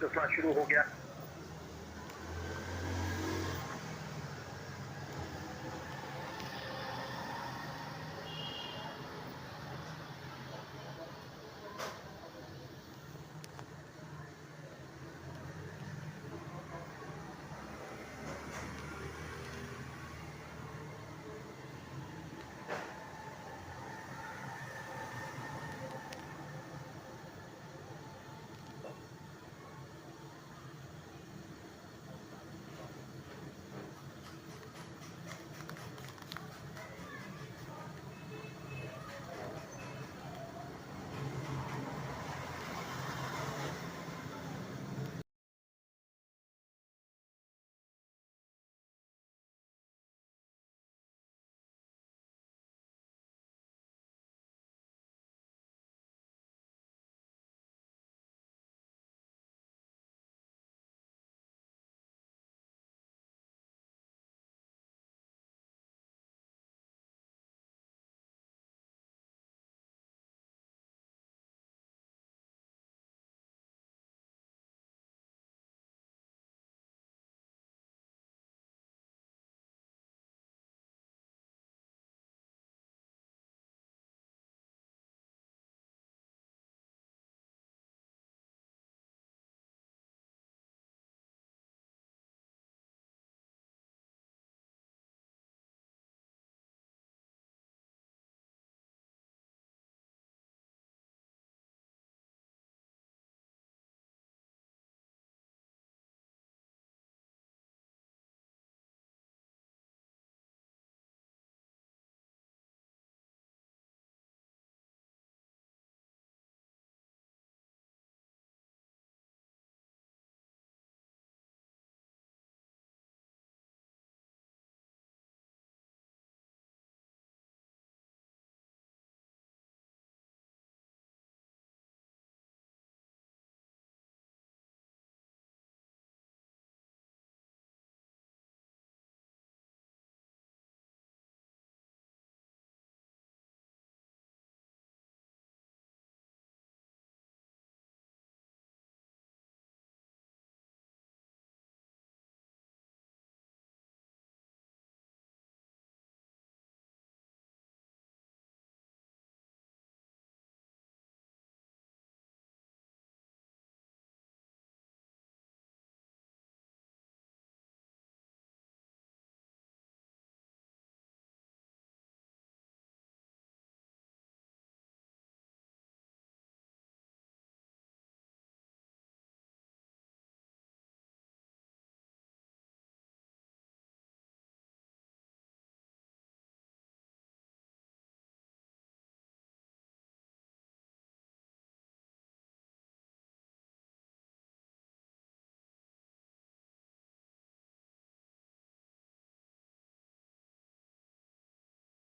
सिलसिला शुरू हो गया।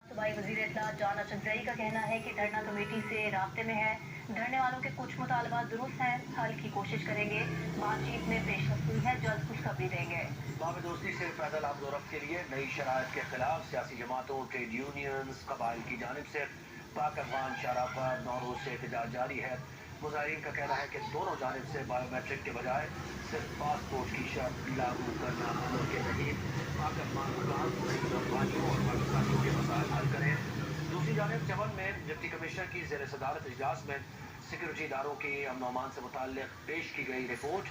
सूबाई वज़ीर इत्तलात जॉन अशरफजई का कहना है कि धरना कमेटी से राब्ते में है। धरने वालों के कुछ मुतालबात दुरुस्त हैं, हल की कोशिश करेंगे। बातचीत में पेशकश है, जल्द खुशखबरी देंगे। बाब दोस्ती से पैदल आमदोरफ्त के लिए नई शराइत के खिलाफ सियासी जमातों, ट्रेड यूनियंस, कबाइल की जानिब से पाक अफगान शाहराह पर नौरोज से एहतजाज जारी है। मुजाहिरीन का कहना है कि दोनों जानिब से बायोमेट्रिक के बजाय सिर्फ पासपोर्ट की शर्त लागू करना मुमकिन नहीं। पाक अफगान हुकाम नई अफगानियों और पाकिस्तानियों के मसाइल हल करें। दूसरी जानिब चमन में डिप्टी कमिश्नर की जेर सदारत इजलास में सिक्योरिटी इदारों की अमन अमान से मुताल्लिक पेश की गई रिपोर्ट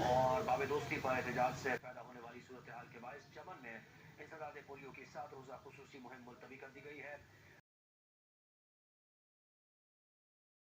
और बाब दोस्ती पर एहतजाज से पैदा होने वाली सूरत हाल के बायस चमन में इंसदाद पोलियो की 7 रोज़ा खुसूसी मुहिम मुलतवी कर दी गई है।